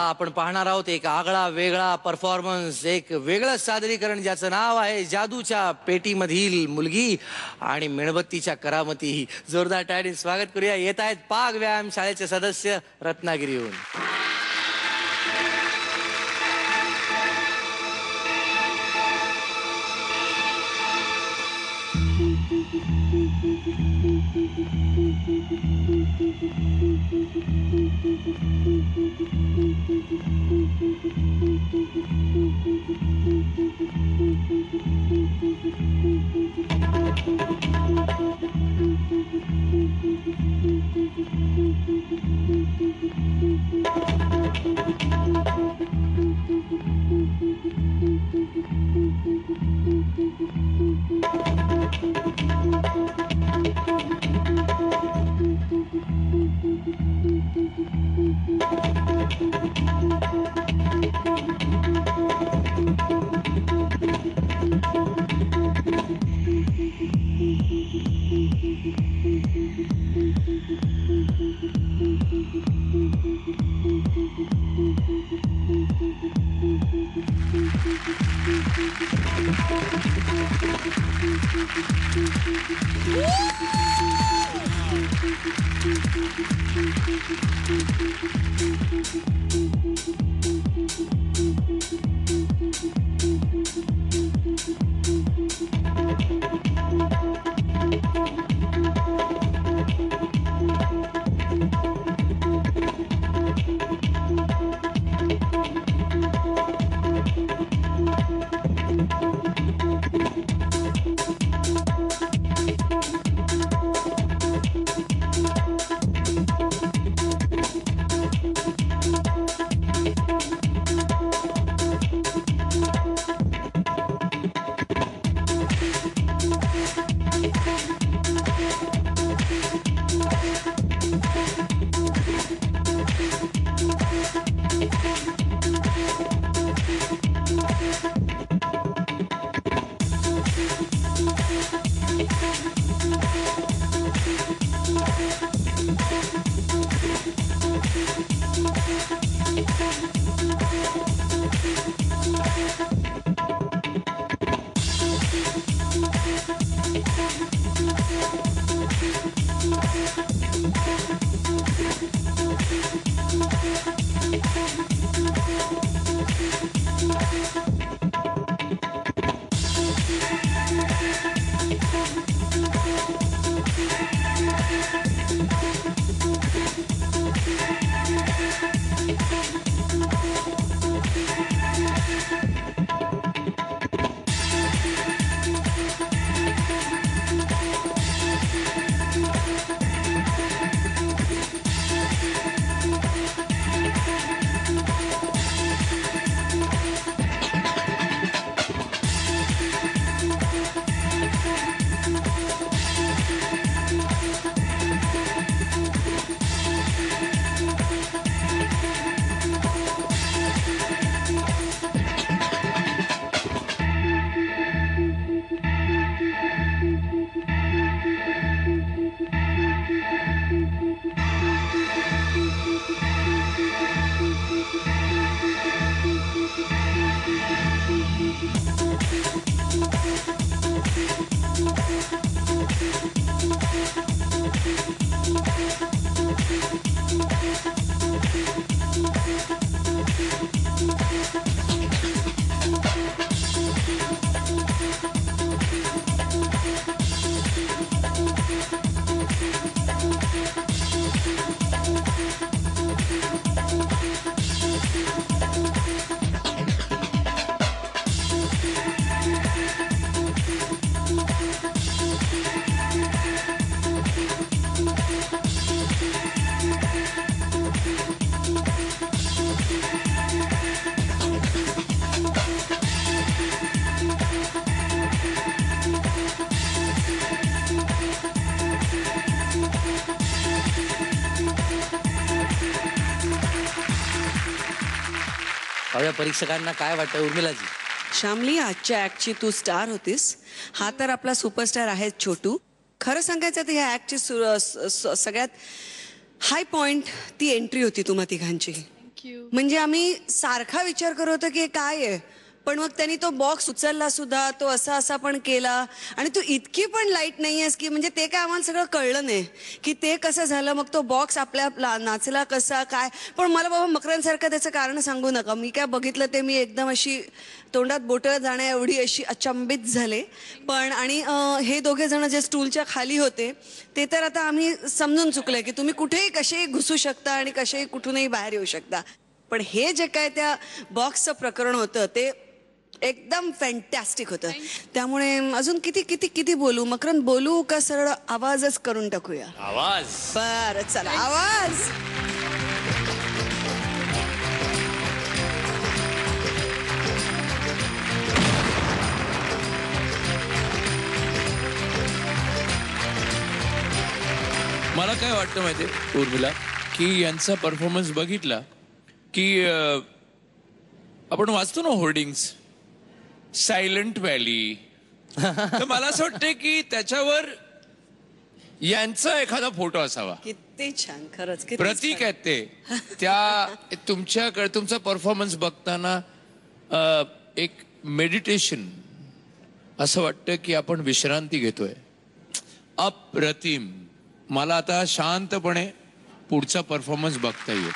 आपण पाहणार आहोत एक आगळा वेगळा परफॉर्मन्स, एक वेगळं सादरीकरण ज्याचं नाव आहे जादूच्या पेटीमधील मुलगी आणि मेणबत्तीच्या करामती. जोरदार टाळ्यांनी स्वागत करूया. येत आहेत पाग व्यायाम शाळेचे सदस्य रत्नागिरीहून. परीक्षकांना काय वाटतं उर्मिलाजी? श्यामली, आजच्या ऍक्टची तू स्टार होतीस. हा तर आपला सुपरस्टार आहे छोटू. खरं सांगायचं तर ह्या ऍक्टची सगळ्यात हाय पॉइंट ती एंट्री होती तुम्हा तिघांची. थँक्यू. म्हणजे आम्ही सारखा विचार करत होतो की हे काय आहे, पण मग त्यांनी तो बॉक्स उचलला सुद्धा, तो असा पण केला. आणि तू इतकी पण लाईट नाही आहेस की म्हणजे ते काय आम्हाला सगळं कळलं नाही की ते कसं झालं. मग तो बॉक्स आपल्या नाचला कसा काय. पण मला बाबा मकरांसारखं त्याचं कारण सांगू नका. मी काय बघितलं ते मी एकदम अशी तोंडात बोटं जाण्या एवढी अशी अचंबित झाले. पण आणि हे दोघे जण जे स्टूलच्या खाली होते ते तर आता आम्ही समजून चुकलोय की तुम्ही कुठेही कसेही घुसू शकता आणि कसेही कुठूनही बाहेर येऊ शकता. पण हे जे काय त्या बॉक्सचं प्रकरण होतं ते एकदम फॅन्टॅस्टिक होतं. त्यामुळे अजून किती किती किती बोलू. मकरंद बोलू का सरळ आवाजच करून टाकूया. आवाज. बरं चला आवाज. मला काय वाटतं माहितीये उर्मिला की यांचा परफॉर्मन्स बघितला की आपण वाचतो ना होर्डिंग्स सायलेंट व्हॅली. तर मला असं वाटतं की त्याच्यावर यांचा एखादा फोटो असावा. किती छान खरंच. किती प्रतीक छान. आहेत ते. त्या तुमच्याकडे तुमचा परफॉर्मन्स बघताना एक मेडिटेशन असं वाटतं की आपण विश्रांती घेतोय. अप्रतिम. मला आता शांतपणे पुढचा परफॉर्मन्स बघता येईल.